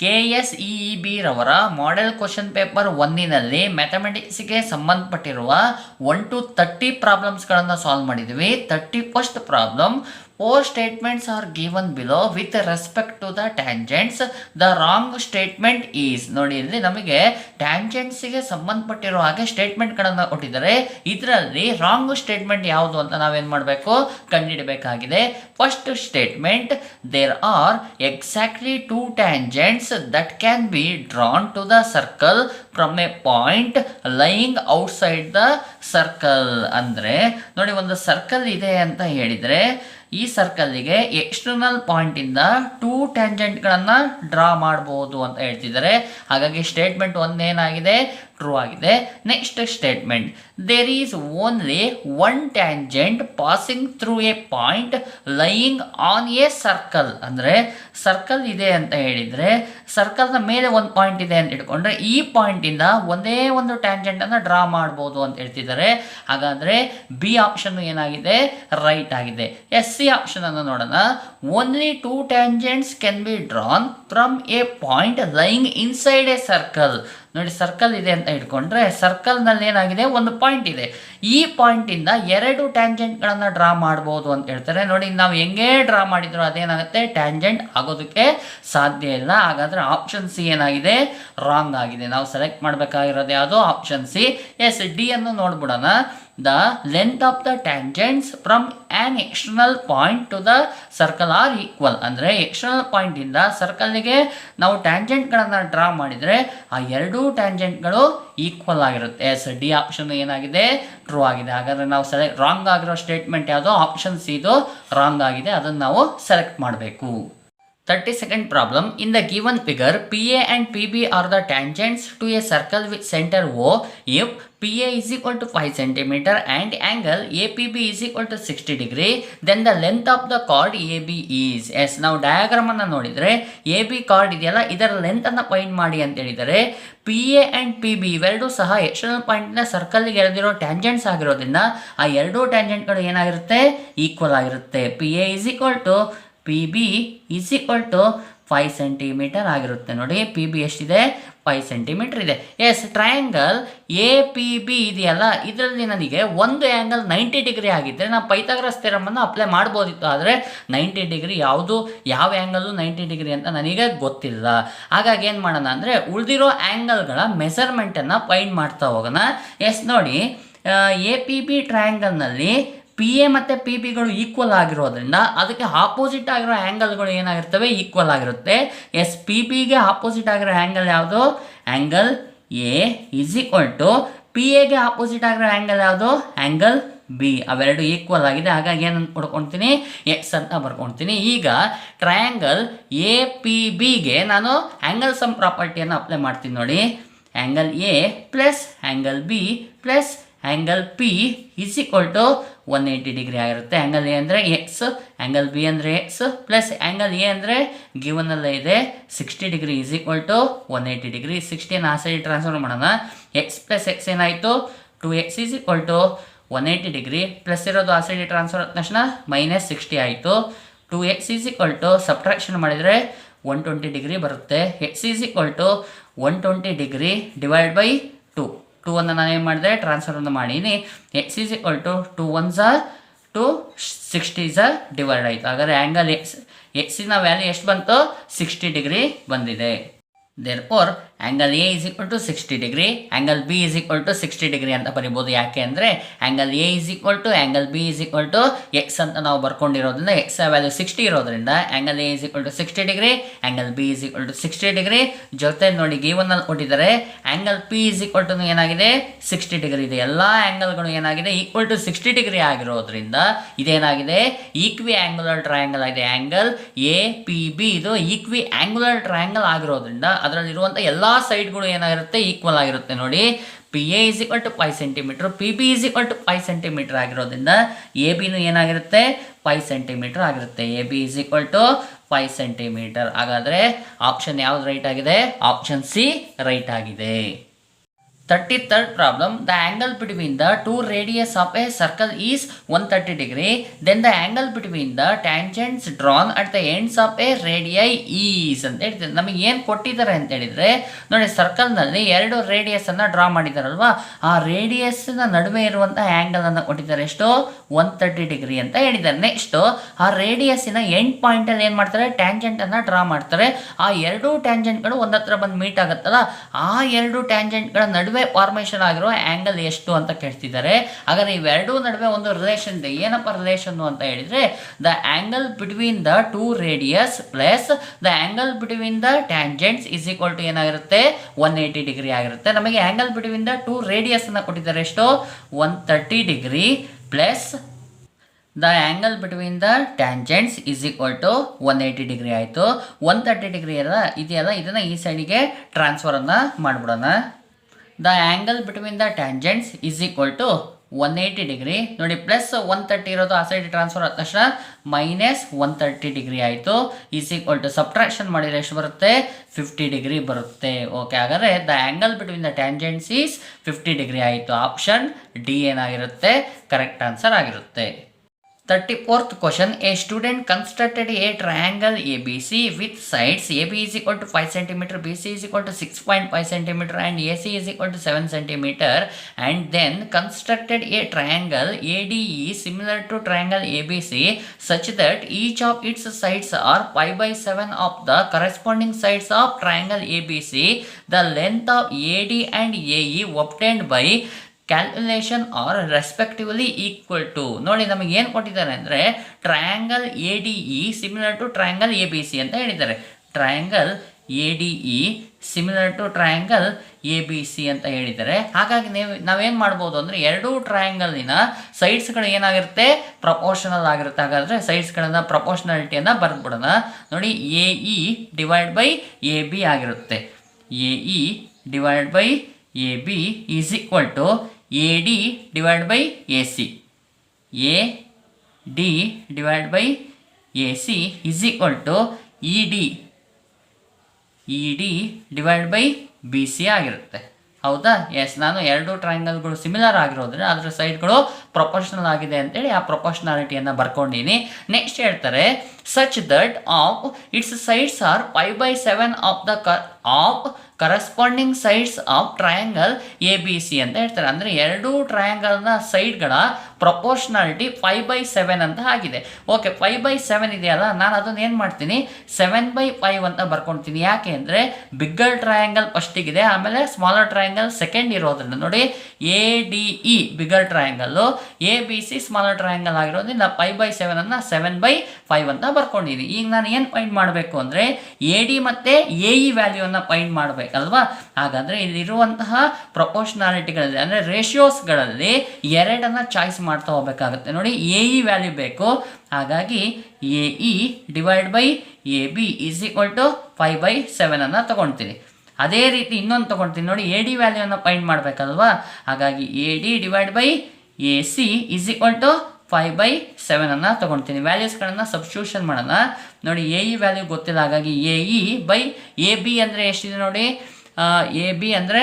KSEEB ರವರ model question paper 1ನಲ್ಲಿ ಮ್ಯಾಥಮೆಟಿಕ್ಸ್ಗೆ ಸಂಬಂಧಪಟ್ಟಿರುವ 1 to 30 ಪ್ರಾಬ್ಲಮ್ಸ್ಗಳನ್ನು ಸಾಲ್ವ್ ಮಾಡಿದ್ವಿ. 31st problem, 4 statements are given below with respect to the tangents. The wrong statement is. ನೋಡಿ, ಇಲ್ಲಿ ನಮಗೆ ಟ್ಯಾಂಜೆಂಟ್ಸ್ಗೆ ಸಂಬಂಧಪಟ್ಟಿರೋ ಹಾಗೆ ಸ್ಟೇಟ್ಮೆಂಟ್ಗಳನ್ನು ಕೊಟ್ಟಿದ್ದಾರೆ. ಇದರಲ್ಲಿ ರಾಂಗ್ ಸ್ಟೇಟ್ಮೆಂಟ್ ಯಾವುದು ಅಂತ ನಾವೇನು ಮಾಡಬೇಕು, ಕಂಡುಹಿಡಬೇಕಾಗಿದೆ. First statement, there are exactly 2 tangents that can be drawn to the circle from a point lying outside the circle. ಅಂದರೆ ನೋಡಿ, ಒಂದು ಸರ್ಕಲ್ ಇದೆ ಅಂತ ಹೇಳಿದರೆ ಈ ಸರ್ಕಲ್ಗೆ ಎಕ್ಸ್ಟರ್ನಲ್ ಪಾಯಿಂಟಿಂದ 2 ಟ್ಯಾಂಜೆಂಟ್ಗಳನ್ನು ಡ್ರಾ ಮಾಡ್ಬೋದು ಅಂತ ಹೇಳ್ತಿದ್ದಾರೆ. ಹಾಗಾಗಿ ಸ್ಟೇಟ್ಮೆಂಟ್ ಒಂದೇನಾಗಿದೆ, ಟ್ರೂ ಆಗಿದೆ. Next statement, there is only 1 tangent passing through a point lying on a circle. ಅಂದರೆ ಸರ್ಕಲ್ ಇದೆ ಅಂತ ಹೇಳಿದರೆ ಸರ್ಕಲ್ನ ಮೇಲೆ ಒಂದು ಪಾಯಿಂಟ್ ಇದೆ ಅಂತ ಇಟ್ಕೊಂಡ್ರೆ ಈ ಪಾಯಿಂಟಿಂದ ಒಂದೇ ಒಂದು ಟ್ಯಾಂಜೆಂಟನ್ನು ಡ್ರಾ ಮಾಡ್ಬೋದು ಅಂತ ಹೇಳ್ತಿದ್ದಾರೆ. ಹಾಗಾದರೆ ಬಿ ಆಪ್ಷನ್ ಏನಾಗಿದೆ, ರೈಟ್ ಆಗಿದೆ. ಸಿ ಆಪ್ಷನ್ ಅನ್ನು ನೋಡೋಣ. Only 2 tangents can be drawn from A point lying inside A circle. ನೋಡಿ, ಸರ್ಕಲ್ ಇದೆ ಅಂತ ಇಟ್ಕೊಂಡ್ರೆ ಸರ್ಕಲ್ನಲ್ಲಿ ಏನಾಗಿದೆ, ಒಂದು ಪಾಯಿಂಟ್ ಇದೆ. ಈ ಪಾಯಿಂಟಿಂದ 2 ಟ್ಯಾಂಜೆಂಟ್ಗಳನ್ನು ಡ್ರಾ ಮಾಡ್ಬೋದು ಅಂತ ಹೇಳ್ತಾರೆ. ನೋಡಿ, ನಾವು ಹೆಂಗೆ ಡ್ರಾ ಮಾಡಿದ್ರು ಅದೇನಾಗುತ್ತೆ, ಟ್ಯಾಂಜೆಂಟ್ ಆಗೋದಕ್ಕೆ ಸಾಧ್ಯ ಇಲ್ಲ. ಹಾಗಾದರೆ ಆಪ್ಷನ್ ಸಿ ಏನಾಗಿದೆ, ರಾಂಗ್ ಆಗಿದೆ. ನಾವು ಸೆಲೆಕ್ಟ್ ಮಾಡಬೇಕಾಗಿರೋದು ಯಾವುದು, ಆಪ್ಷನ್ ಸಿ. ಎಸ್, ಡಿ ಅನ್ನು ನೋಡ್ಬಿಡೋಣ. The length of the tangents from an external point to the circle are equal. ಅಂದರೆ ಎಕ್ಸ್ಟರ್ನಲ್ ಪಾಯಿಂಟಿಂದ ಸರ್ಕಲ್ಗೆ ನಾವು ಟ್ಯಾಂಜೆಂಟ್ಗಳನ್ನು ಡ್ರಾ ಮಾಡಿದರೆ ಆ 2 ಟ್ಯಾಂಜೆಂಟ್ಗಳು ಈಕ್ವಲ್ ಆಗಿರುತ್ತೆ. ಎಸ್, ಡಿ ಆಪ್ಷನ್ ಏನಾಗಿದೆ, ಟ್ರೂ ಆಗಿದೆ. ಹಾಗಾದರೆ ನಾವು ರಾಂಗ್ ಆಗಿರೋ ಸ್ಟೇಟ್ಮೆಂಟ್ ಯಾವುದು, ಆಪ್ಷನ್ ಸಿ ಇದು ರಾಂಗ್ ಆಗಿದೆ. ಅದನ್ನು ನಾವು ಸೆಲೆಕ್ಟ್ ಮಾಡಬೇಕು. 32nd problem, in the given figure PA and PB are the tangents to a circle with center O. If PA is equal to 5 cm and angle APB is equal to 60 degree, then the length of the chord AB is. Yes, ನಾವು diagram ಅನ್ನು ನೋಡಿದರೆ AB card ಇದೆಯಲ್ಲ, ಇದರ length ಅನ್ನು find ಮಾಡಿ ಅಂತ ಹೇಳಿದರೆ PA and PB ಇವೆರಡೂ ಸಹ ಎಕ್ಸ್ಟರ್ನಲ್ ಪಾಯಿಂಟ್ನ ಸರ್ಕಲ್ಗೆ ಎಳೆದಿರೋ ಟ್ಯಾಂಜೆಂಟ್ಸ್ ಆಗಿರೋದ್ರಿಂದ ಆ 2 ಟ್ಯಾಂಜೆಂಟ್ಗಳು ಏನಾಗಿರುತ್ತೆ, ಈಕ್ವಲ್ ಆಗಿರುತ್ತೆ. PA is equal to PB is equal to 5 cm ಆಗಿರುತ್ತೆ. ನೋಡಿ, PB ಎಷ್ಟಿದೆ, 5 cm ಇದೆ. ಎಸ್, ಟ್ರಯಾಂಗಲ್ APB ಇದೆಯಲ್ಲ, ಇದರಲ್ಲಿ ನನಗೆ ಒಂದು ಆ್ಯಂಗಲ್ 90 ಡಿಗ್ರಿ ಆಗಿದ್ದರೆ ನಾನು ಪೈಥಾಗರಸ್ ಥಿಯರಮನ್ನು ಅಪ್ಲೈ ಮಾಡ್ಬೋದಿತ್ತು. ಆದರೆ 90 ಡಿಗ್ರಿ ಯಾವುದು, ಯಾವ ಆ್ಯಂಗಲ್ಲು 90 ಡಿಗ್ರಿ ಅಂತ ನನಗೆ ಗೊತ್ತಿಲ್ಲ. ಹಾಗಾಗಿ ಏನು ಮಾಡೋಣ ಅಂದರೆ ಉಳಿದಿರೋ ಆ್ಯಂಗಲ್ಗಳ ಮೆಸರ್ಮೆಂಟನ್ನು ಫೈಂಡ್ ಮಾಡ್ತಾ ಹೋಗೋಣ. ಎಸ್, ನೋಡಿ, APB ಟ್ರಯಾಂಗಲ್ನಲ್ಲಿ PA ಮತ್ತು PBಗಳು ಈಕ್ವಲ್ ಆಗಿರೋದ್ರಿಂದ ಅದಕ್ಕೆ ಆಪೋಸಿಟ್ ಆಗಿರೋ ಆ್ಯಂಗಲ್ಗಳು ಏನಾಗಿರ್ತವೆ, ಈಕ್ವಲ್ ಆಗಿರುತ್ತೆ. ಎಸ್, PBಗೆ ಆಪೋಸಿಟ್ ಆಗಿರೋ ಆ್ಯಂಗಲ್ ಯಾವುದು, angle A is equal to PAಗೆ ಆಪೋಸಿಟ್ ಆಗಿರೋ ಆ್ಯಂಗಲ್ ಯಾವುದು, ಆ್ಯಂಗಲ್ B. ಅವೆರಡು ಈಕ್ವಲ್ ಆಗಿದೆ. ಹಾಗಾಗಿ ಏನಂತ ಕೊಡ್ಕೊಳ್ತೀನಿ, ಎಕ್ಸ್ ಅಂತ ಬರ್ಕೊಳ್ತೀನಿ. ಈಗ ಟ್ರಯಾಂಗಲ್ APBಗೆ ನಾನು ಆ್ಯಂಗಲ್ ಸಮ್ ಪ್ರಾಪರ್ಟಿಯನ್ನು ಅಪ್ಲೈ ಮಾಡ್ತೀನಿ. ನೋಡಿ, angle A plus angle B plus angle P is equal to 180 degree ಆಗಿರುತ್ತೆ. ಆ್ಯಂಗಲ್ ಎ ಅಂದರೆ ಎಕ್ಸ್, ಆ್ಯಂಗಲ್ ಬಿ ಅಂದರೆ ಎಕ್ಸ್ ಪ್ಲಸ್ ಆ್ಯಂಗಲ್ ಎ ಅಂದರೆ ಗಿವನಲ್ಲೇ ಇದೆ 60 degree is equal to 180 degree. 60ನ ಆ ಸೈಡ್ ಟ್ರಾನ್ಸ್ಫರ್ ಮಾಡೋಣ. ಎಕ್ಸ್ ಪ್ಲಸ್ ಎಕ್ಸ್ ಏನಾಯಿತು, 2x is equal to 180 degree. Plus ಇರೋದು ಆ ಸೈಡ್ ಟ್ರಾನ್ಸ್ಫರ್ ಆದ ತಕ್ಷಣ -60 ಆಯಿತು. 2x is equal to subtraction ಮಾಡಿದರೆ 120 ಡಿಗ್ರಿ ಬರುತ್ತೆ. X is equal to 120 degree divide by 2. 2 ಅನ್ನು ನಾನು ಏನು ಮಾಡಿದೆ, ಟ್ರಾನ್ಸ್ಫರನ್ನು ಮಾಡೀನಿ. X is equal to 2 1s 2 60s divide ಆಯಿತು. ಹಾಗಾದರೆ ಆ್ಯಂಗಲ್ ಎಕ್ಸಿನ ವ್ಯಾಲ್ಯೂ ಎಷ್ಟು ಬಂತು, 60 ಡಿಗ್ರಿ ಬಂದಿದೆ. Therefore angle A is equal to 60 degree, angle B is equal to 60 degree ಅಂತ ಬರಿಬೋದು. ಯಾಕೆ ಅಂದರೆ angle A is equal to angle B is equal to x ಅಂತ ನಾವು ಬರ್ಕೊಂಡಿರೋದ್ರಿಂದ ಎಕ್ಸ್ ವ್ಯಾಲ್ಯೂ 60 ಇರೋದ್ರಿಂದ angle A is equal to 60 degree, angle B is equal to 60 degree. ಜೊತೆ ನೋಡಿ, ಗಿವನ್ನಲ್ಲಿ ಕೊಟ್ಟಿದ್ದಾರೆ angle P is equal to ಏನಾಗಿದೆ, 60 ಡಿಗ್ರಿ ಇದೆ. ಎಲ್ಲ ಆ್ಯಂಗಲ್ಗಳು ಏನಾಗಿದೆ, ಈಕ್ವಲ್ ಟು 60 ಡಿಗ್ರಿ ಆಗಿರೋದ್ರಿಂದ ಇದೇನಾಗಿದೆ, ಈಕ್ವಿ ಆ್ಯಂಗುಲರ್ ಟ್ರಯಾಂಗಲ್ ಆಗಿದೆ. ಆ್ಯಂಗಲ್ APB ಇದು ಈಕ್ವಿ ಆ್ಯಂಗುಲರ್ ಟ್ರಯಾಂಗಲ್ ಆಗಿರೋದ್ರಿಂದ ಅದರಲ್ಲಿರುವಂಥ ಎಲ್ಲ ಸೈಡ್ಗಳು ಏನಾಗಿರುತ್ತೆ, ಈಕ್ವಲ್ ಆಗಿರುತ್ತೆ. ನೋಡಿ, PA is equal to 5 centimetre, PB is equal to 5 centimetre ಆಗಿರೋದ್ರಿಂದ ABನೂ ಏನಾಗಿರುತ್ತೆ, 5 ಸೆಂಟಿಮೀಟ್ರ್ ಆಗಿರುತ್ತೆ. AB is equal to 5 centimetre. ಹಾಗಾದರೆ ಆಪ್ಷನ್ ಯಾವ್ದು ರೈಟ್ ಆಗಿದೆ, ಆಪ್ಷನ್ ಸಿ ರೈಟ್ ಆಗಿದೆ. 33rd problem, the angle between the two radius of a circle is 130 degree. Then the angle between the tangents drawn at the ends of a radii is ಅಂತ ಹೇಳ್ತಿದ್ದಾರೆ. ನಮಗೆ ಏನು ಕೊಟ್ಟಿದ್ದಾರೆ ಅಂತ ಹೇಳಿದ್ರೆ ನೋಡಿ, ಸರ್ಕಲ್ನಲ್ಲಿ ಎರಡು ರೇಡಿಯಸ್ ಅನ್ನ ಡ್ರಾ ಮಾಡಿದಾರಲ್ವಾ, ಆ ರೇಡಿಯಸ್ನ ನಡುವೆ ಇರುವಂಥ ಆ್ಯಂಗಲ್ ಅನ್ನು ಕೊಟ್ಟಿದ್ದಾರೆ. ಎಷ್ಟು? 130 ಡಿಗ್ರಿ ಅಂತ ಹೇಳಿದ್ದಾರೆ. ನೆಕ್ಸ್ಟ್ ಆ ರೇಡಿಯಸ್ಸಿನ ಎಂಡ್ ಪಾಯಿಂಟಲ್ಲಿ ಏನು ಮಾಡ್ತಾರೆ, ಟ್ಯಾಂಜೆಂಟ್ ಅನ್ನ ಡ್ರಾ ಮಾಡ್ತಾರೆ. ಆ ಎರಡು ಟ್ಯಾಂಜೆಂಟ್ಗಳು ಒಂದತ್ರ ಬಂದು ಮೀಟ್ ಆಗುತ್ತಲ್ಲ, ಆ ಎರಡು ಟ್ಯಾಂಜೆಂಟ್ಗಳ ನಡುವೆ ಫಾರ್ಮೇಷನ್ ಆಗಿರೋ ಆ್ಯಂಗಲ್ ಎಷ್ಟು ಅಂತ ಕೇಳ್ತಿದ್ದಾರೆ. ಹಾಗಾದ್ರೆ ಇವೆರಡೂ ನಡುವೆ ಒಂದು ರಿಲೇಷನ್ ಇದೆ. ಏನಪ್ಪ ರಿಲೇಷನ್ ಅಂತ ಹೇಳಿದ್ರೆ, the angle between the two radius plus the angle between the tangents is equal to ಏನಾಗಿರುತ್ತೆ, 180 ಡಿಗ್ರಿ ಆಗಿರುತ್ತೆ. ನಮಗೆ angle between the two radius ಅನ್ನ ಕೊಟ್ಟಿದ್ದಾರೆ. ಎಷ್ಟು? 130 degree plus the angle between the tangents is equal to 180 degree ಆಯಿತು. 130 degree ಎಲ್ಲ ಇದೆಯಲ್ಲ, ಇದನ್ನು ಈ ಸೈಡಿಗೆ ಟ್ರಾನ್ಸ್ಫರನ್ನು ಮಾಡಿಬಿಡೋಣ. The angle between the tangents is equal to 180 degree. ನೋಡಿ, ಪ್ಲಸ್ 130 ಇರೋದು ಆ ಸೈಡ್ ಟ್ರಾನ್ಸ್ಫರ್ ಆದ ತಕ್ಷಣ ಮೈನಸ್ 130 ಡಿಗ್ರಿ ಆಯಿತು. ಈಸ್ ಈಕ್ವಲ್ ಟು ಸಬ್ಟ್ರಾಕ್ಷನ್ ಮಾಡಿದರೆ ಎಷ್ಟು ಬರುತ್ತೆ? 50 ಡಿಗ್ರಿ ಬರುತ್ತೆ. ಓಕೆ, ಹಾಗಾದರೆ the angle between the tangents is 50 degree ಆಯಿತು. ಆಪ್ಷನ್ ಡಿ ಏನಾಗಿರುತ್ತೆ? ಕರೆಕ್ಟ್ ಆನ್ಸರ್ ಆಗಿರುತ್ತೆ. 34th question, a student constructed a triangle ABC with sides AB is equal to 5 cm, BC is equal to 6.5 cm and AC is equal to 7 cm, and then constructed a triangle ADE similar to triangle ABC such that each of its sides are pi by 7 of the corresponding sides of triangle ABC. The length of AD and AE obtained by calculation are respectively equal to. ನೋಡಿ, ನಮಗೆ ಏನು ಕೊಟ್ಟಿದ್ದಾರೆ ಅಂದರೆ triangle A D E similar to triangle A B C ಅಂತ ಹೇಳಿದ್ದಾರೆ. Triangle A D E similar to triangle A B C ಅಂತ ಹೇಳಿದ್ದಾರೆ. ಹಾಗಾಗಿ ನಾವೇನು ಮಾಡ್ಬೋದು ಅಂದರೆ, ಎರಡೂ ಟ್ರಯಾಂಗಲ್ನ ಸೈಡ್ಸ್ಗಳು ಏನಾಗಿರುತ್ತೆ? ಪ್ರಪೋರ್ಷನಲ್ ಆಗಿರುತ್ತೆ. ಹಾಗಾದರೆ ಸೈಡ್ಸ್ಗಳನ್ನು ಪ್ರಪೋರ್ಷನಾಲಿಟಿಯನ್ನು ಬರೆದ್ಬಿಡೋಣ. ನೋಡಿ, A E divide by A B ಆಗಿರುತ್ತೆ. A E divide by A B is equal to A D divide by A C. A D divide by A C is equal to E D divide by B C ಆಗಿರುತ್ತೆ. ಹೌದಾ? S, ನಾನು ಎರಡು ಟ್ರಯಾಂಗಲ್ಗಳು similar ಆಗಿರೋದ್ರೆ ಅದರ ಸೈಡ್ಗಳು proportional ಆಗಿದೆ ಅಂತೇಳಿ ಆ ಪ್ರೊಪೋರ್ಷನಾಲಿಟಿಯನ್ನು ಬರ್ಕೊಂಡಿನಿ. Next ಹೇಳ್ತಾರೆ, such that of it's sides are 5/7 of the corresponding sides of triangle A B C ಅಂತ ಹೇಳ್ತಾರೆ. ಅಂದರೆ ಎರಡೂ ಟ್ರಯಾಂಗಲ್ನ ಸೈಡ್ಗಳ ಪ್ರಪೋರ್ಷನಾಲಿಟಿ 5/7 ಅಂತ ಆಗಿದೆ. ಓಕೆ, 5/7 ಇದೆಯಲ್ಲ, ನಾನು ಅದನ್ನು ಏನು ಮಾಡ್ತೀನಿ, 7/5 ಅಂತ ಬರ್ಕೊಳ್ತೀನಿ. ಯಾಕೆ ಅಂದರೆ ಬಿಗ್ಗರ್ ಟ್ರಯಾಂಗಲ್ ಫಸ್ಟಿಗಿದೆ, ಆಮೇಲೆ ಸ್ಮಾಲರ್ ಟ್ರಯಾಂಗಲ್ ಸೆಕೆಂಡ್ ಇರೋದ್ರಿಂದ. ನೋಡಿ, A D E bigger triangle, A B C smaller triangle ಆಗಿರೋದ್ರಿಂದ 5/7 ಅನ್ನು 7/5 ಅಂತ ಬರ್ಕೊಂಡಿದ್ದೀನಿ. ಈಗ ನಾನು ಏನು ಫೈಂಡ್ ಮಾಡಬೇಕು ಅಂದರೆ ಎ ಡಿ ಮತ್ತು ಎ ಇ ವ್ಯಾಲ್ಯೂವನ್ನು ಫೈಂಡ್ ಮಾಡಬೇಕಲ್ವಾ. ಹಾಗಾದರೆ ಇಲ್ಲಿರುವಂತಹ ಪ್ರಪೋರ್ಷನಾಲಿಟಿಗಳಲ್ಲಿ ಅಂದರೆ ರೇಷಿಯೋಸ್ಗಳಲ್ಲಿ ಎರಡನ್ನು ಚಾಯ್ಸ್ ಮಾಡ್ತಾ ಹೋಗಬೇಕಾಗುತ್ತೆ. ನೋಡಿ, ಎ ಇ ವ್ಯಾಲ್ಯೂ ಬೇಕು. ಹಾಗಾಗಿ A E divide by A B is equal to 5/7 ಅನ್ನು ತೊಗೊಳ್ತೀನಿ. ಅದೇ ರೀತಿ ಇನ್ನೊಂದು ತೊಗೊಳ್ತೀನಿ. ನೋಡಿ, ಎ ಡಿ ವ್ಯಾಲ್ಯೂವನ್ನು ಫೈಂಡ್ ಮಾಡಬೇಕಲ್ವಾ. ಹಾಗಾಗಿ A D divide by A C is equal to 5/7 ಅನ್ನು ತೊಗೊಳ್ತೀನಿ. ವ್ಯಾಲ್ಯೂಸ್ಗಳನ್ನು ಸಬ್ಸ್ಟಿಟ್ಯೂಷನ್ ಮಾಡೋಣ. ನೋಡಿ, ಎ ಇ ವ್ಯಾಲ್ಯೂ ಗೊತ್ತಿಲ್ಲ, ಹಾಗಾಗಿ A E by A B ಅಂದರೆ ಎಷ್ಟಿದೆ ನೋಡಿ, ಎ ಬಿ ಅಂದರೆ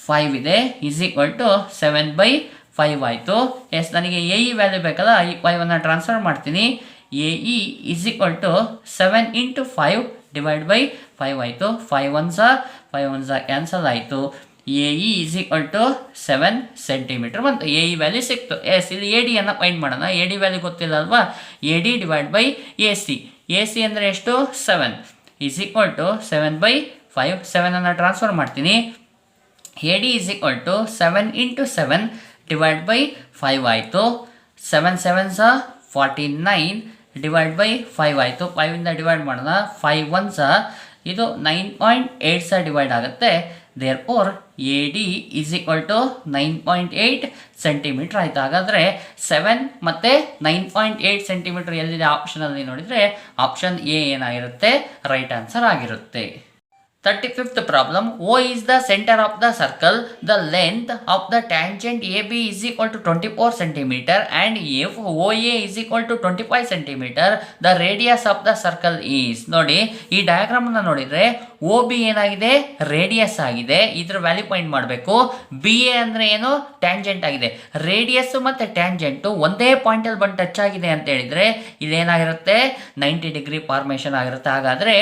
5 ಇದೆ, ಈಸ್ ಈಕ್ವಲ್ ಟು 7/5 ಆಯಿತು. ಎಸ್, ನನಗೆ ಎ ಇ ವ್ಯಾಲ್ಯೂ ಬೇಕಲ್ಲ, ಈ 5 ಟ್ರಾನ್ಸ್ಫರ್ ಮಾಡ್ತೀನಿ. A E is equal to 7 × 5 divide by 5 ಆಯಿತು. 5 1 ಕ್ಯಾನ್ಸಲ್ ಆಯಿತು. A E is equal to 7 centimetre ಬಂತು. ಎ ಇ ವ್ಯಾಲ್ಯೂ ಸಿಕ್ತು. ಎಸ್, ಇಲ್ಲಿ ಎ ಡಿಯನ್ನು ಫೈಂಡ್ ಮಾಡೋಣ. ಎ ಡಿ ವ್ಯಾಲ್ಯೂ ಗೊತ್ತಿಲ್ಲ ಅಲ್ವಾ. A D divide by A C. A C ಅಂದರೆ ಎಷ್ಟು? 7 ಈಸ್ ಈಕ್ವಲ್ ಟು 7/5. 7 ಟ್ರಾನ್ಸ್ಫರ್ ಮಾಡ್ತೀನಿ. A D is equal to 7 × 7 divide by 5 ಆಯಿತು. 7 7 49 ಡಿವೈಡ್ ಬೈ 5 ಆಯಿತು. 5 ಡಿವೈಡ್ ಮಾಡೋಣ. 5 1 ಇದು 9.8 ಡಿವೈಡ್ ಆಗುತ್ತೆ. Therefore A D is equal to 9.8 centimetre ಆಯಿತು. ಹಾಗಾದರೆ 7 ಮತ್ತು 9.8 ಸೆಂಟಿಮೀಟರ್ ಎಲ್ಲಿದೆ ಆಪ್ಷನಲ್ಲಿ ನೋಡಿದರೆ ಆಪ್ಷನ್ ಎ ಏನಾಗಿರುತ್ತೆ? ರೈಟ್ ಆನ್ಸರ್ ಆಗಿರುತ್ತೆ. 35th problem, O is the center of the circle. The length of the tangent AB is equal to 24 cm and if OA is equal to 25 cm, the radius of the circle is. ನೋಡಿ, ಈ diagram ಅನ್ನು ನೋಡಿದರೆ O B ಏನಾಗಿದೆ radius ಆಗಿದೆ, ಇದ್ರ value point ಮಾಡಬೇಕು. B A ಅಂದರೆ ಏನು ಟ್ಯಾಂಜೆಂಟ್ ಆಗಿದೆ. ರೇಡಿಯಸ್ ಮತ್ತು ಟ್ಯಾಂಜೆಂಟು ಒಂದೇ ಪಾಯಿಂಟಲ್ಲಿ ಬಂದು ಟಚ್ ಆಗಿದೆ ಅಂತ ಹೇಳಿದರೆ ಇಲ್ಲೇನಾಗಿರುತ್ತೆ 90 ಡಿಗ್ರಿ ಫಾರ್ಮೇಷನ್ ಆಗಿರುತ್ತೆ. ಹಾಗಾದರೆ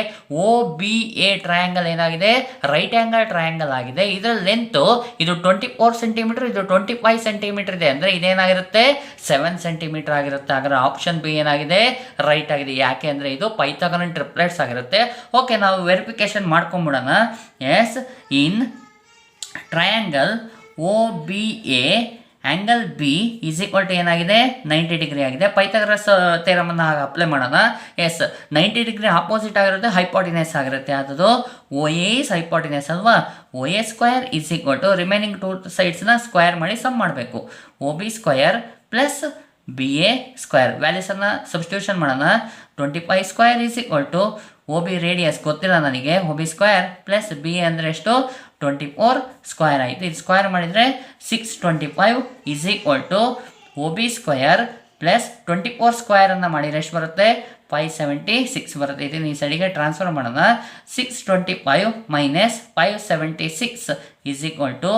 ಒ ಬಿ ಎ ಟ್ರಯಾಂಗಲ್ ಏನಾಗಿದೆ ರೈಟ್ ಆ್ಯಂಗಲ್ ಟ್ರಯಾಂಗಲ್ ಆಗಿದೆ. ಇದರ ಲೆಂತು ಇದು 24 ಸೆಂಟಿಮೀಟರ್, ಇದು 25 ಸೆಂಟಿಮೀಟರ್ ಇದೆ, ಅಂದರೆ ಇದೇನಾಗಿರುತ್ತೆ 7 ಸೆಂಟಿಮೀಟರ್ ಆಗಿರುತ್ತೆ. ಹಾಗಾದ್ರೆ ಆಪ್ಷನ್ ಬಿ ಏನಾಗಿದೆ ರೈಟ್ ಆಗಿದೆ. ಯಾಕೆ ಅಂದರೆ ಇದು ಪೈಥಾಗರನ್ ಟ್ರಿಪ್ಲೆಟ್ಸ್ ಆಗಿರುತ್ತೆ. ಓಕೆ, ನಾವು ವೆರಿಫಿಕೇಶನ್ ಮಾಡ್ಕೊಂಬಿಡೋಣ. Yes, in triangle O B A angle B is equal to ಏನಾಗಿದೆ 90 ಡಿಗ್ರಿ ಆಗಿದೆ. ಪೈಥಾಗರಸ್ ಥಿಯರಮನ್ನು ಅಪ್ಲೈ ಮಾಡೋಣ. ಎಸ್, 90 ಡಿಗ್ರಿ ಆಪೋಸಿಟ್ ಆಗಿರುತ್ತೆ, ಹೈಪಾಟಿನಸ್ ಆಗಿರುತ್ತೆ. ಅದು ಒ ಎ ಇಸ್ ಹೈಪಾಟಿನಸ್ ಅಲ್ವಾ. O A square is equal to remaining 2 ಸೈಡ್ಸ್ನ ಸ್ಕ್ವೇರ್ ಮಾಡಿ ಸಮ್ ಮಾಡಬೇಕು. O B square plus B A square ವ್ಯಾಲ್ಯೂಸನ್ನು ಸಬ್ಸ್ಟಿಟ್ಯೂಷನ್ ಮಾಡೋಣ. 25 square is equal to O B radius ಗೊತ್ತಿಲ್ಲ ನನಗೆ, O B square plus B A ಅಂದರೆ ಎಷ್ಟು 24 ಸ್ಕ್ವೇರ್ ಆಯಿತು. ಇದು ಸ್ಕ್ವೇರ್ ಮಾಡಿದರೆ 625 is equal to O B square plus 24 ಸ್ಕ್ವೇರನ್ನು ಮಾಡಿದರೆ ಎಷ್ಟು ಬರುತ್ತೆ 576 ಬರುತ್ತೆ. ಇದನ್ನು ಈ ಸೈಡಿಗೆ ಟ್ರಾನ್ಸ್ಫರ್ ಮಾಡೋಣ. 625 minus 576 is equal to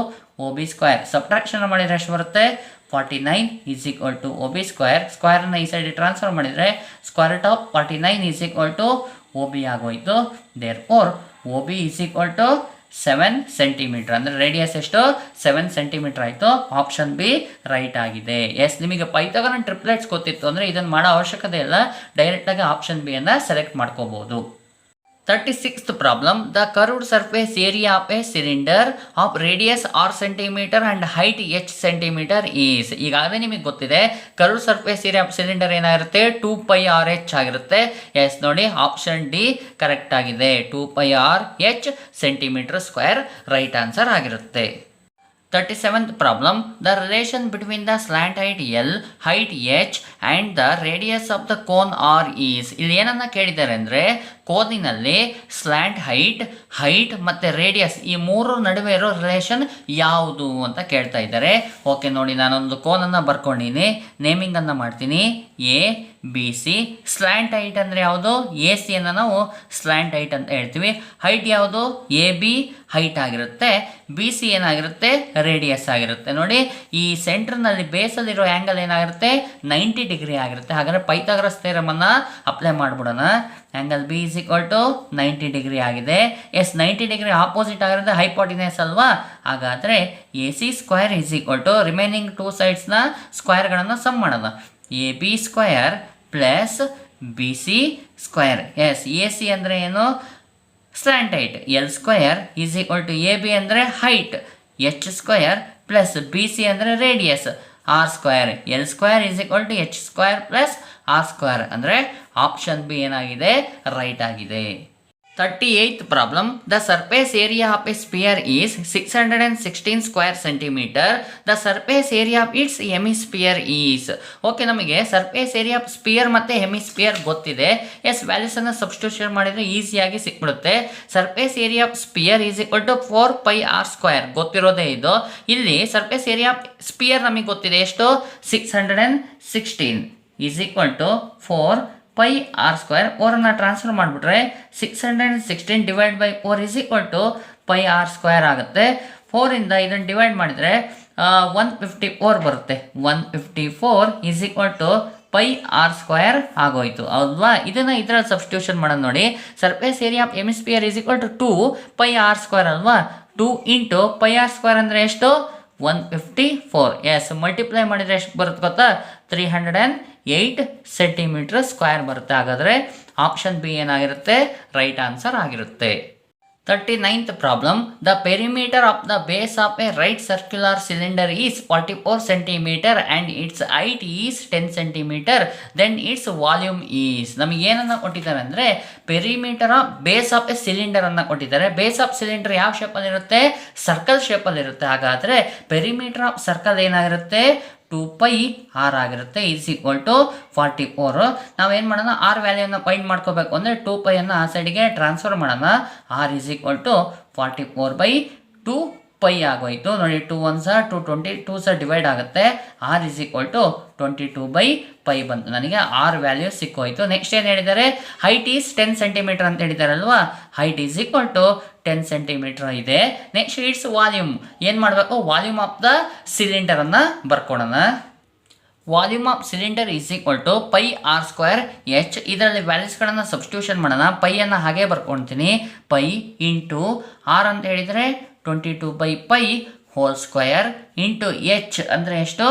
O B square. Subtraction ಮಾಡಿದರೆ ಎಷ್ಟು ಬರುತ್ತೆ 49 is equal to O B square. ಸ್ಕ್ವೇರನ್ನು ಈ ಸೈಡಿಗೆ ಟ್ರಾನ್ಸ್ಫರ್ ಮಾಡಿದರೆ square root of 49 is equal to O B ಆಗೋಯಿತು. Therefore O B is equal to 7 centimetre, ಅಂದರೆ ರೇಡಿಯಸ್ ಎಷ್ಟು 7 ಸೆಂಟಿಮೀಟರ್ ಆಯಿತು. ಆಪ್ಷನ್ ಬಿ ರೈಟ್ ಆಗಿದೆ. ಎಸ್, ನಿಮಗೆ ಪೈಥಾಗರನ್ ಟ್ರಿಪ್ಲೆಟ್ಸ್ ಗೊತ್ತಿತ್ತು ಅಂದರೆ ಇದನ್ನು ಮಾಡೋ ಅವಶ್ಯಕತೆ ಇಲ್ಲ, ಡೈರೆಕ್ಟಾಗಿ ಆಪ್ಷನ್ ಬಿ ಅನ್ನು ಸೆಲೆಕ್ಟ್ ಮಾಡ್ಕೋಬೋದು. 36th problem, the curved surface area of a cylinder of radius r centimeter and height h centimeter is. ಈಗಾಗಲೇ ನಿಮಗೆ ಗೊತ್ತಿದೆ curved surface area of cylinder ಏನಾಗಿರುತ್ತೆ 2πr/h ಆಗಿರುತ್ತೆ. ಎಸ್ ನೋಡಿ, ಆಪ್ಷನ್ ಡಿ ಕರೆಕ್ಟ್ ಆಗಿದೆ. 2πr/h centimetre square right answer ಆಗಿರುತ್ತೆ. 37th problem, the relation between the slant height L, height H and the radius of the cone R is. ಇಲ್ಲಿ ಏನನ್ನ ಕೇಳಿದ್ದಾರೆ ಅಂದರೆ ಕೋನಿನಲ್ಲಿ slant height ಮತ್ತು radius ಈ ಮೂರು ನಡುವೆ ಇರೋ ರಿಲೇಷನ್ ಯಾವುದು ಅಂತ ಕೇಳ್ತಾ ಇದ್ದಾರೆ. ಓಕೆ ನೋಡಿ, ನಾನೊಂದು ಕೋನನ್ನು ಬರ್ಕೊಂಡಿನಿ, ನೇಮಿಂಗನ್ನು ಮಾಡ್ತೀನಿ A B C. Slant height ಅಂದರೆ ಯಾವುದು ಎ ಸಿಯನ್ನು ನಾವು ಸ್ಲ್ಯಾಂಟ್ ಹೈಟ್ ಅಂತ ಹೇಳ್ತೀವಿ. ಹೈಟ್ ಯಾವುದು ಎ ಬಿ ಹೈಟ್ ಆಗಿರುತ್ತೆ, ಬಿ ಸಿ ಏನಾಗಿರುತ್ತೆ ರೇಡಿಯಸ್ ಆಗಿರುತ್ತೆ. ನೋಡಿ, ಈ ಸೆಂಟ್ರ್ನಲ್ಲಿ ಬೇಸಲ್ಲಿರೋ ಆ್ಯಂಗಲ್ ಏನಾಗಿರುತ್ತೆ 90 ಡಿಗ್ರಿ ಆಗಿರುತ್ತೆ. ಹಾಗಾದರೆ ಪೈಥಾಗರಸ್ ಥಿಯರಮನ್ನು ಅಪ್ಲೈ ಮಾಡಿಬಿಡೋಣ. Angle B is equal to 90 degree ಆಗಿದೆ. ಎಸ್, 90 ಡಿಗ್ರಿ ಆಪೋಸಿಟ್ ಆಗಿರುತ್ತೆ ಹೈಪಾಟಿನಸ್ ಅಲ್ವಾ. ಹಾಗಾದರೆ A C square is equal to remaining 2 ಸೈಡ್ಸ್ನ ಸ್ಕ್ವೇರ್ಗಳನ್ನು ಸಮ್ ಮಾಡೋಣ. A B square plus B C square. Yes, A C ಅಂದರೆ ಏನು slant height, L square is equal to A B ಅಂದರೆ height, H square plus B C ಅಂದರೆ radius, R square. L square is equal to H square plus R square, ಅಂದರೆ option B ಏನಾಗಿದೆ right ಆಗಿದೆ. 38th problem, the surface area of a sphere is 616 square centimeter. The surface area of its hemisphere is. Okay, ನಮಗೆ surface area sphere ಮತ್ತು hemisphere ಗೊತ್ತಿದೆ. Yes, ವ್ಯಾಲ್ಯೂಸನ್ನು substitution ಮಾಡಿದರೆ ಈಸಿಯಾಗಿ ಸಿಕ್ಬಿಡುತ್ತೆ. Surface area sphere is equal to 4πr² ಗೊತ್ತಿರೋದೇ ಇದು. ಇಲ್ಲಿ ಸರ್ಫೇಸ್ ಏರಿಯಾ ಸ್ಪಿಯರ್ ನಮಗೆ ಗೊತ್ತಿದೆ ಎಷ್ಟು 616 ಈಸ್ ಈಕ್ವಲ್ ಟು 4πr². 4ಅನ್ನು ಟ್ರಾನ್ಸ್ಫರ್ ಮಾಡಿಬಿಟ್ರೆ 616 divide by 4 is equal to πr² ಆಗುತ್ತೆ. 4ಇಂದ ಇದನ್ನು ಡಿವೈಡ್ ಮಾಡಿದರೆ 154 ಬರುತ್ತೆ. 154 ಈಸ್ ಈಕ್ವಲ್ ಟು πr² ಆಗೋಯ್ತು ಅಲ್ವಾ. ಇದನ್ನು ಇದರಲ್ಲಿ ಸಬ್ಸ್ಟಿಟ್ಯೂಷನ್ ಮಾಡೋದು ನೋಡಿ. Surface area of hemisphere is equal to 2πr² ಅಲ್ವಾ. 2 ಇಂಟು πr² ಅಂದರೆ ಎಷ್ಟು 154. ಎಸ್, ಮಲ್ಟಿಪ್ಲೈ ಮಾಡಿದರೆ ಎಷ್ಟು ಬರುತ್ತೆ ಗೊತ್ತಾ 308 ಸೆಂಟಿಮೀಟರ್ ಸ್ಕ್ವೇರ್ ಬರುತ್ತೆ. ಹಾಗಾದರೆ ಆಪ್ಷನ್ ಬಿ ಏನಾಗಿರುತ್ತೆ ರೈಟ್ ಆನ್ಸರ್ ಆಗಿರುತ್ತೆ. 39th problem, the perimeter of the base of a right circular cylinder is 44 cm and its height is 10 cm, then its volume is. ನಮಗೆ ಏನನ್ನು ಕೊಟ್ಟಿದ್ದಾರೆ ಅಂದರೆ perimeter of base of A cylinder ಅನ್ನು ಕೊಟ್ಟಿದ್ದಾರೆ. Base of cylinder ಯಾವ ಶೇಪಲ್ಲಿರುತ್ತೆ circle ಶೇಪಲ್ಲಿರುತ್ತೆ. ಹಾಗಾದರೆ perimeter of circle ಏನಾಗಿರುತ್ತೆ 2πr ಆಗಿರುತ್ತೆ ಈಸ್ ಈಕ್ವಲ್ ಟು 44. ನಾವೇನು ಮಾಡೋಣ ಆರ್ ವ್ಯಾಲ್ಯೂನ ಫೈಂಡ್ ಮಾಡ್ಕೋಬೇಕು ಅಂದರೆ 2π ಅನ್ನು ಆ ಸೈಡಿಗೆ ಟ್ರಾನ್ಸ್ಫರ್ ಮಾಡೋಣ. R is equal to 44/2 pi ಆಗೋಯ್ತು ನೋಡಿ. 2 1s 220, 2s ಡಿವೈಡ್ ಆಗುತ್ತೆ. r ಇಸ್ ಈಕ್ವಲ್ ಟು 22/π ಬಂತು. ನನಗೆ ಆರ್ ವ್ಯಾಲ್ಯೂ ಸಿಕ್ಕೋಯ್ತು. ನೆಕ್ಸ್ಟ್ ಏನು ಹೇಳಿದ್ದಾರೆ, ಹೈಟ್ ಈಸ್ 10 ಸೆಂಟಿಮೀಟರ್ ಅಂತ ಹೇಳಿದಾರಲ್ವಾ, height is equal to 10 centimetre ಇದೆ. ನೆಕ್ಸ್ಟ್ ಇಟ್ಸ್ ವಾಲ್ಯೂಮ್ ಏನು ಮಾಡಬೇಕು, ವಾಲ್ಯೂಮ್ ಆಫ್ ದ ಸಿಲಿಂಡರನ್ನು ಬರ್ಕೊಡೋಣ. Volume of cylinder is equal to pi r²h. ಇದರಲ್ಲಿ ವ್ಯಾಲ್ಯೂಸ್ಗಳನ್ನು ಸಬ್ಸ್ಟಿಟ್ಯೂಷನ್ ಮಾಡೋಣ. ಪೈಯನ್ನು ಹಾಗೆ ಬರ್ಕೊಳ್ತೀನಿ. ಪೈ ಇಂಟು ಆರ್ ಅಂತ ಹೇಳಿದರೆ 22/π ಹೋಲ್ ಸ್ಕ್ವಯರ್ ಇಂಟು ಎಚ್ ಅಂದರೆ ಎಷ್ಟು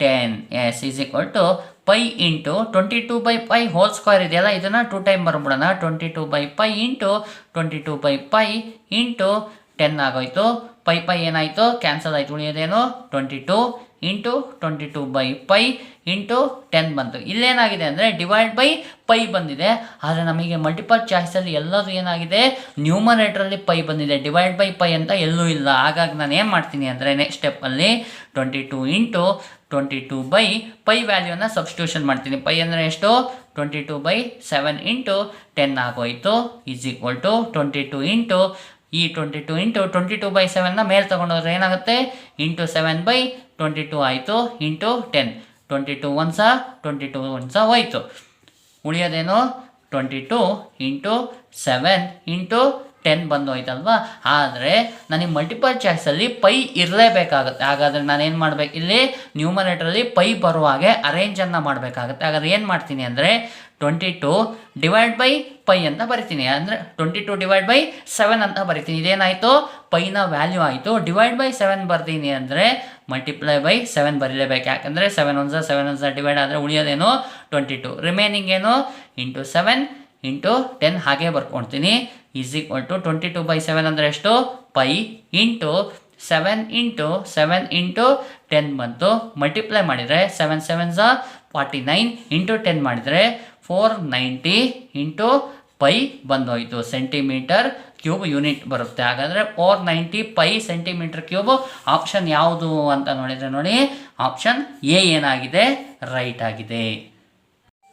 10. S is equal to pi into 22/π whole square ಇದೆಯಲ್ಲ, ಇದನ್ನು 2 ಟೈಮ್ ಬರ್ಬಿಡೋಣ. 22/π ಇಂಟು 22/π ಇಂಟು 10 ಆಗೋಯ್ತು. ಪೈ ಏನಾಯಿತು, ಕ್ಯಾನ್ಸಲ್ ಆಯಿತು. ಉಳಿಯೋದೇನು 22 ಇಂಟು 22/π ಇಂಟು 10 ಬಂತು. ಇಲ್ಲೇನಾಗಿದೆ ಅಂದರೆ ಡಿವೈಡ್ ಬೈ ಪೈ ಬಂದಿದೆ. ಆದರೆ ನಮಗೆ ಮಲ್ಟಿಪಲ್ ಚಾಯ್ಸಲ್ಲಿ ಎಲ್ಲದೂ ಏನಾಗಿದೆ, ನ್ಯೂಮರೇಟ್ರಲ್ಲಿ ಪೈ ಬಂದಿದೆ, ಡಿವೈಡ್ ಬೈ ಪೈ ಅಂತ ಎಲ್ಲೂ ಇಲ್ಲ. ಹಾಗಾಗಿ ನಾನು ಏನು ಮಾಡ್ತೀನಿ ಅಂದರೆ ನೆಕ್ಸ್ಟ್ ಸ್ಟೆಪ್ಪಲ್ಲಿ 22 ಇಂಟು 22/π ವ್ಯಾಲ್ಯೂನ ಸಬ್ಸ್ಟಿಟ್ಯೂಷನ್ ಮಾಡ್ತೀನಿ. ಪೈ ಅಂದರೆ ಎಷ್ಟು 22/7 ಇಂಟು 10 ಆಗೋಯಿತು. ಈಸ್ ಈಕ್ವಲ್ ಟು 22 ಇಂಟು ಈ 22 ಇಂಟು 22/7ನ ಮೇಲೆ ತೊಗೊಂಡೋದ್ರೆ ಏನಾಗುತ್ತೆ, ಇಂಟು 7/22 ಆಯಿತು ಇಂಟು 10. 22 1s 22 1s ಹೋಯಿತು. ಉಳಿಯೋದೇನು 22 ಇಂಟು 7 ಇಂಟು 10 ಬಂದು ಹೋಯ್ತಲ್ವಾ. ಆದರೆ ನನಗೆ ಮಲ್ಟಿಪಲ್ ಚಾಯ್ಸಲ್ಲಿ ಪೈ ಇರಲೇಬೇಕಾಗುತ್ತೆ. ಹಾಗಾದರೆ ನಾನೇನು ಮಾಡಬೇಕು, ಇಲ್ಲಿ ನ್ಯೂಮರೇಟ್ರಲ್ಲಿ ಪೈ ಬರುವ ಹಾಗೆ ಅರೇಂಜನ್ನು ಮಾಡಬೇಕಾಗುತ್ತೆ. ಹಾಗಾದ್ರೆ ಏನು ಮಾಡ್ತೀನಿ ಅಂದರೆ 22 ಡಿವೈಡ್ ಬೈ ಪೈ ಅಂತ ಬರಿತೀನಿ. ಅಂದರೆ 22 ಡಿವೈಡ್ ಬೈ 7 ಅಂತ ಬರಿತೀನಿ. ಇದೇನಾಯಿತು, ಪೈನ ವ್ಯಾಲ್ಯೂ ಆಯಿತು. ಡಿವೈಡ್ ಬೈ 7 ಬರ್ತೀನಿ ಅಂದರೆ ಮಲ್ಟಿಪ್ಲೈ ಬೈ 7 ಬರೀಲೇಬೇಕು. ಯಾಕಂದರೆ 7 1s 7 1s ಡಿವೈಡ್ ಆದರೆ ಉಳಿಯೋದೇನು 22. ರಿಮೈನಿಂಗ್ ಏನು ಇಂಟು 7 ಇಂಟು 10 ಹಾಗೆ ಬರ್ಕೊಳ್ತೀನಿ. ಈಸ್ ಈಕ್ವಲ್ ಟು 22/7 ಅಂದರೆ ಎಷ್ಟು, ಪೈ ಇಂಟು 7 ಇಂಟು 7 ಇಂಟು 10 ಬಂತು. ಮಲ್ಟಿಪ್ಲೈ ಮಾಡಿದರೆ 7 7s 49 ಇಂಟು 10 ಮಾಡಿದರೆ 490 ಇಂಟು ಪೈ ಬಂದೋಯ್ತು. ಸೆಂಟಿಮೀಟರ್ ಕ್ಯೂಬ್ ಯೂನಿಟ್ ಬರುತ್ತೆ. ಹಾಗಾದರೆ 490 ಪೈ ಸೆಂಟಿಮೀಟರ್ ಕ್ಯೂಬ್ ಆಪ್ಷನ್ ಯಾವುದು ಅಂತ ನೋಡಿದರೆ ನೋಡಿ, ಆಪ್ಷನ್ ಎ ಏನಾಗಿದೆ, ರೈಟ್ ಆಗಿದೆ.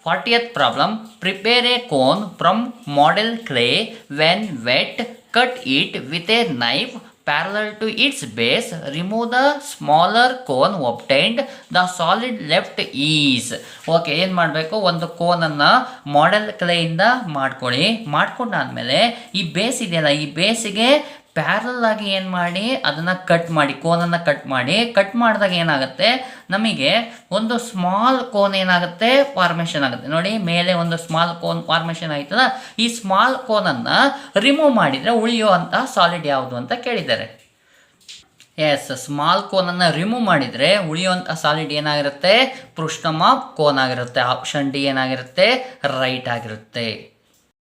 40th problem, prepare a cone from model clay. When wet, cut it with a knife parallel to its base. Remove the smaller cone obtained. The solid left is. Okay, ಏನು ಮಾಡಬೇಕು, ಒಂದು ಕೋನನ್ನು model ಕ್ಲೇಯಿಂದ ಮಾಡ್ಕೊಳ್ಳಿ. ಮಾಡ್ಕೊಂಡಾದ್ಮೇಲೆ ಈ base ಇದೆಯಲ್ಲ, ಈ ಬೇಸಿಗೆ parallel ಆಗಿ ಏನು ಮಾಡಿ ಅದನ್ನು ಕಟ್ ಮಾಡಿ, ಕೋನನ್ನು ಕಟ್ ಮಾಡಿ. ಕಟ್ ಮಾಡಿದಾಗ ಏನಾಗುತ್ತೆ, ನಮಗೆ ಒಂದು ಸ್ಮಾಲ್ ಕೋನ್ ಏನಾಗುತ್ತೆ ಫಾರ್ಮೇಷನ್ ಆಗುತ್ತೆ. ನೋಡಿ, ಮೇಲೆ ಒಂದು ಸ್ಮಾಲ್ ಕೋನ್ ಫಾರ್ಮೇಷನ್ ಆಯ್ತಲ್ಲ, ಈ ಸ್ಮಾಲ್ ಕೋನನ್ನು ರಿಮೂವ್ ಮಾಡಿದರೆ ಉಳಿಯುವಂಥ ಸಾಲಿಡ್ ಯಾವುದು ಅಂತ ಕೇಳಿದ್ದಾರೆ. ಎಸ್, ಸ್ಮಾಲ್ ಕೋನನ್ನು ರಿಮೂವ್ ಮಾಡಿದರೆ ಉಳಿಯುವಂಥ ಸಾಲಿಡ್ ಏನಾಗಿರುತ್ತೆ, ಪೃಷ್ಠಮ ಕೋನ್ ಆಗಿರುತ್ತೆ. ಆಪ್ಷನ್ ಡಿ ಏನಾಗಿರುತ್ತೆ, ರೈಟ್ ಆಗಿರುತ್ತೆ.